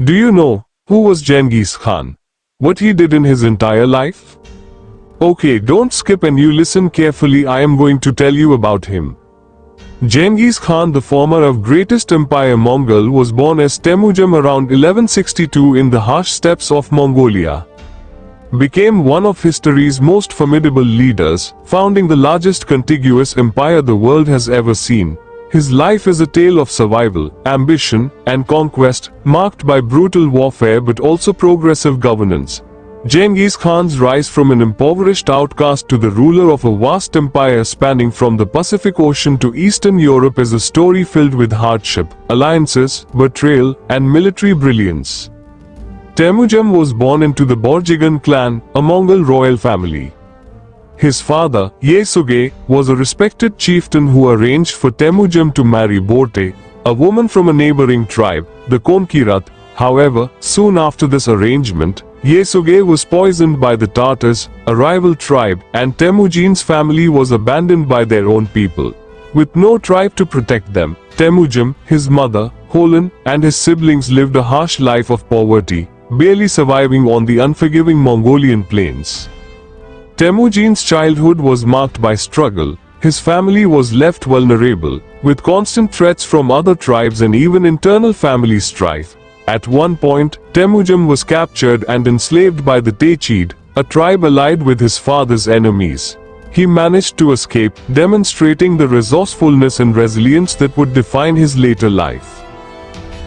Do you know who was Genghis Khan? What he did in his entire life? Okay, don't skip and you listen carefully. I am going to tell you about him. Genghis Khan, the former of greatest empire Mongol, was born as Temujin around 1162 in the harsh steppes of Mongolia. Became one of history's most formidable leaders, founding the largest contiguous empire the world has ever seen. His life is a tale of survival, ambition, and conquest, marked by brutal warfare but also progressive governance. Genghis Khan's rise from an impoverished outcast to the ruler of a vast empire spanning from the Pacific Ocean to Eastern Europe is a story filled with hardship, alliances, betrayal, and military brilliance. Temujin was born into the Borjigin clan, a Mongol royal family. His father, Yesuge, was a respected chieftain who arranged for Temujin to marry Borte, a woman from a neighboring tribe, the Konkirat. However, soon after this arrangement, Yesuge was poisoned by the Tatars, a rival tribe, and Temujin's family was abandoned by their own people. With no tribe to protect them, Temujin, his mother, Holan, and his siblings lived a harsh life of poverty, barely surviving on the unforgiving Mongolian plains. Temujin's childhood was marked by struggle. His family was left vulnerable, with constant threats from other tribes and even internal family strife. At one point, Temujin was captured and enslaved by the Techid, a tribe allied with his father's enemies. He managed to escape, demonstrating the resourcefulness and resilience that would define his later life.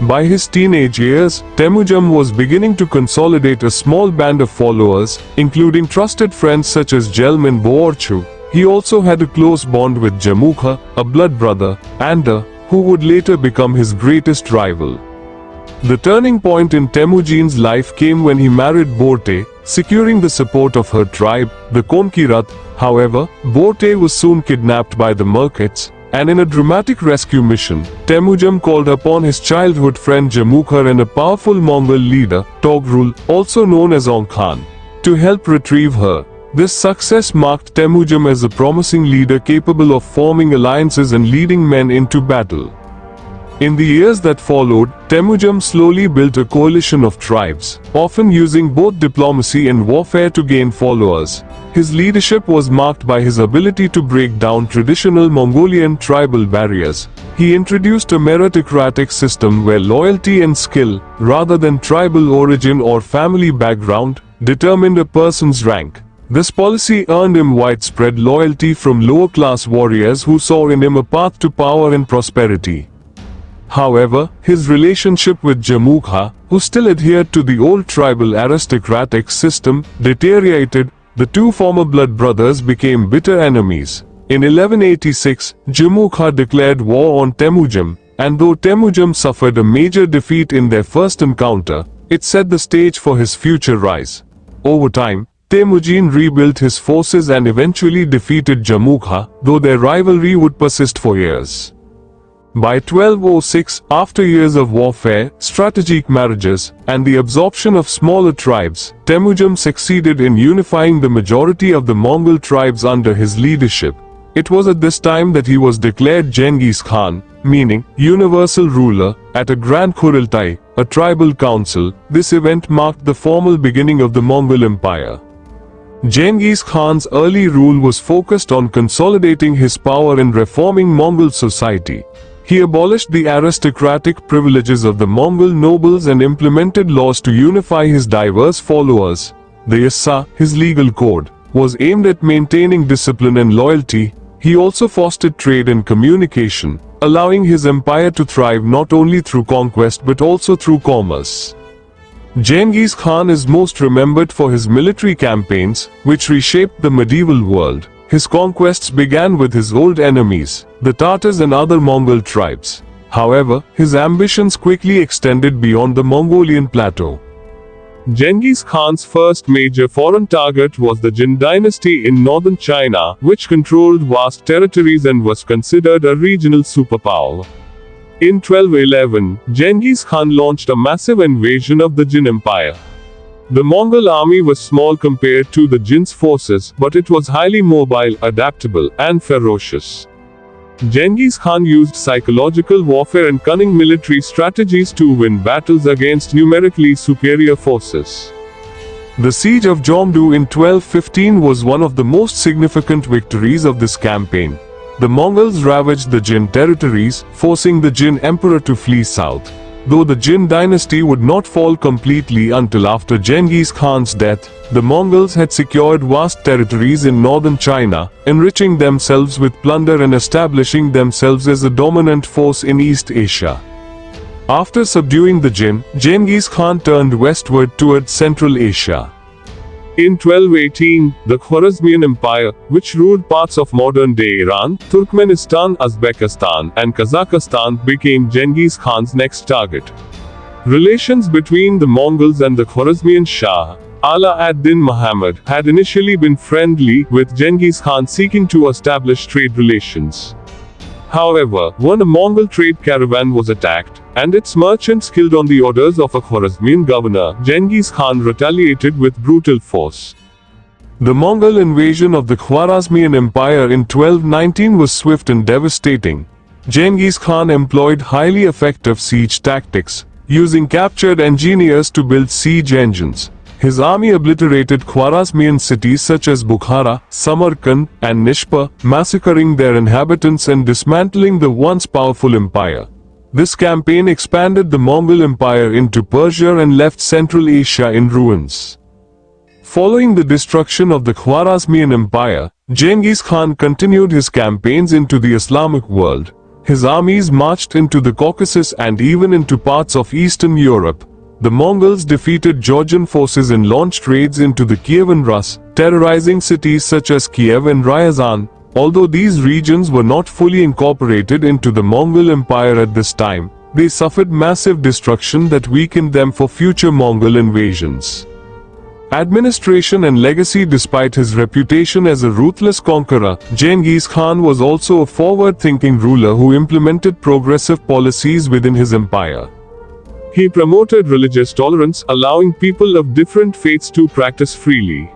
By his teenage years, Temujin was beginning to consolidate a small band of followers, including trusted friends such as Jelmin Boorchu. He also had a close bond with Jamukha, a blood brother, Anda, who would later become his greatest rival. The turning point in Temujin's life came when he married Borte, securing the support of her tribe, the Konkirat. However, Borte was soon kidnapped by the Merkits, and in a dramatic rescue mission, Temujin called upon his childhood friend Jamukha and a powerful Mongol leader, Togrul, also known as Ong Khan, to help retrieve her. This success marked Temujin as a promising leader capable of forming alliances and leading men into battle. In the years that followed, Temujin slowly built a coalition of tribes, often using both diplomacy and warfare to gain followers. His leadership was marked by his ability to break down traditional Mongolian tribal barriers. He introduced a meritocratic system where loyalty and skill, rather than tribal origin or family background, determined a person's rank. This policy earned him widespread loyalty from lower-class warriors who saw in him a path to power and prosperity. However, his relationship with Jamukha, who still adhered to the old tribal aristocratic system, deteriorated. The two former blood brothers became bitter enemies. In 1186, Jamukha declared war on Temujin, and though Temujin suffered a major defeat in their first encounter, it set the stage for his future rise. Over time, Temujin rebuilt his forces and eventually defeated Jamukha, though their rivalry would persist for years. By 1206, after years of warfare, strategic marriages, and the absorption of smaller tribes, Temujin succeeded in unifying the majority of the Mongol tribes under his leadership. It was at this time that he was declared Genghis Khan, meaning universal ruler, at a Grand Khurultai, a tribal council. This event marked the formal beginning of the Mongol Empire. Genghis Khan's early rule was focused on consolidating his power and reforming Mongol society. He abolished the aristocratic privileges of the Mongol nobles and implemented laws to unify his diverse followers. The Yasa, his legal code, was aimed at maintaining discipline and loyalty. He also fostered trade and communication, allowing his empire to thrive not only through conquest but also through commerce. Genghis Khan is most remembered for his military campaigns, which reshaped the medieval world. His conquests began with his old enemies, the Tatars and other Mongol tribes. However, his ambitions quickly extended beyond the Mongolian plateau. Genghis Khan's first major foreign target was the Jin dynasty in northern China, which controlled vast territories and was considered a regional superpower. In 1211, Genghis Khan launched a massive invasion of the Jin Empire. The Mongol army was small compared to the Jin's forces, but it was highly mobile, adaptable, and ferocious. Genghis Khan used psychological warfare and cunning military strategies to win battles against numerically superior forces. The siege of Jomdu in 1215 was one of the most significant victories of this campaign. The Mongols ravaged the Jin territories, forcing the Jin emperor to flee south. Though the Jin dynasty would not fall completely until after Genghis Khan's death, the Mongols had secured vast territories in northern China, enriching themselves with plunder and establishing themselves as a dominant force in East Asia. After subduing the Jin, Genghis Khan turned westward towards Central Asia. In 1218, the Khwarezmian Empire, which ruled parts of modern-day Iran, Turkmenistan, Uzbekistan, and Kazakhstan, became Genghis Khan's next target. Relations between the Mongols and the Khwarezmian Shah, Ala ad-Din Muhammad, had initially been friendly, with Genghis Khan seeking to establish trade relations. However, when a Mongol trade caravan was attacked, and its merchants killed on the orders of a Khwarezmian governor, Genghis Khan retaliated with brutal force. The Mongol invasion of the Khwarezmian Empire in 1219 was swift and devastating. Genghis Khan employed highly effective siege tactics, using captured engineers to build siege engines. His army obliterated Khwarezmian cities such as Bukhara, Samarkand, and Nishpa, massacring their inhabitants and dismantling the once powerful empire. This campaign expanded the Mongol Empire into Persia and left Central Asia in ruins. Following the destruction of the Khwarezmian Empire, Genghis Khan continued his campaigns into the Islamic world. His armies marched into the Caucasus and even into parts of Eastern Europe. The Mongols defeated Georgian forces and launched raids into the Kievan Rus, terrorizing cities such as Kiev and Ryazan. Although these regions were not fully incorporated into the Mongol Empire at this time, they suffered massive destruction that weakened them for future Mongol invasions. Administration and legacy. Despite his reputation as a ruthless conqueror, Genghis Khan was also a forward-thinking ruler who implemented progressive policies within his empire. He promoted religious tolerance, allowing people of different faiths to practice freely.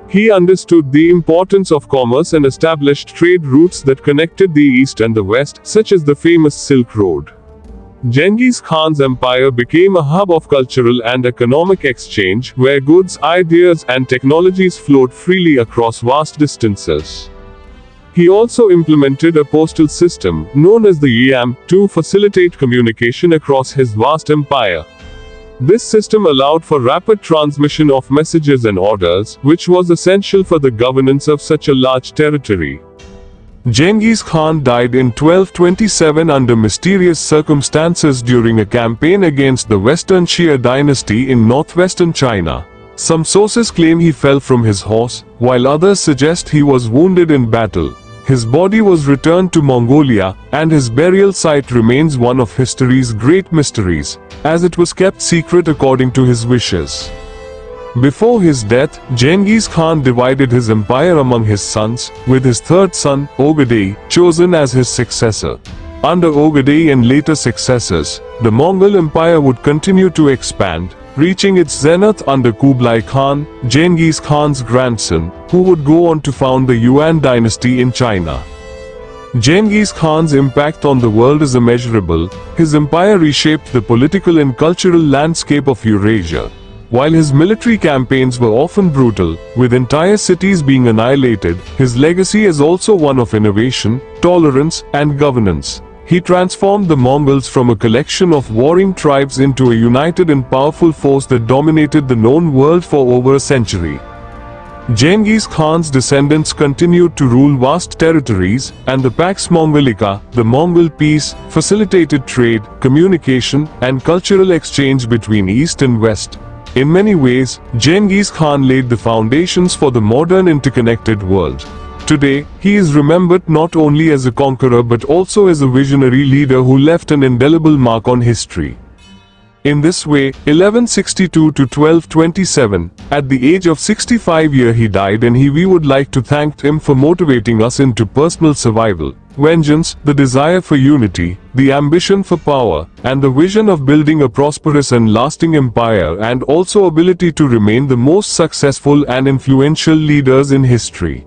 He understood the importance of commerce and established trade routes that connected the East and the West, such as the famous Silk Road. Genghis Khan's empire became a hub of cultural and economic exchange, where goods, ideas, and technologies flowed freely across vast distances. He also implemented a postal system, known as the Yam, to facilitate communication across his vast empire. This system allowed for rapid transmission of messages and orders, which was essential for the governance of such a large territory. Genghis Khan died in 1227 under mysterious circumstances during a campaign against the Western Xia dynasty in northwestern China. Some sources claim he fell from his horse, while others suggest he was wounded in battle. His body was returned to Mongolia, and his burial site remains one of history's great mysteries, as it was kept secret according to his wishes. Before his death, Genghis Khan divided his empire among his sons, with his third son, Ogedei, chosen as his successor. Under Ogedei and later successors, the Mongol Empire would continue to expand, reaching its zenith under Kublai Khan, Genghis Khan's grandson, who would go on to found the Yuan dynasty in China. Genghis Khan's impact on the world is immeasurable. His empire reshaped the political and cultural landscape of Eurasia. While his military campaigns were often brutal, with entire cities being annihilated, his legacy is also one of innovation, tolerance, and governance. He transformed the Mongols from a collection of warring tribes into a united and powerful force that dominated the known world for over a century. Genghis Khan's descendants continued to rule vast territories, and the Pax Mongolica, the Mongol peace, facilitated trade, communication, and cultural exchange between East and West. In many ways, Genghis Khan laid the foundations for the modern interconnected world. Today, he is remembered not only as a conqueror but also as a visionary leader who left an indelible mark on history. In this way, 1162 to 1227, at the age of 65 years he died, and we would like to thank him for motivating us into personal survival, vengeance, the desire for unity, the ambition for power, and the vision of building a prosperous and lasting empire, and also ability to remain the most successful and influential leaders in history.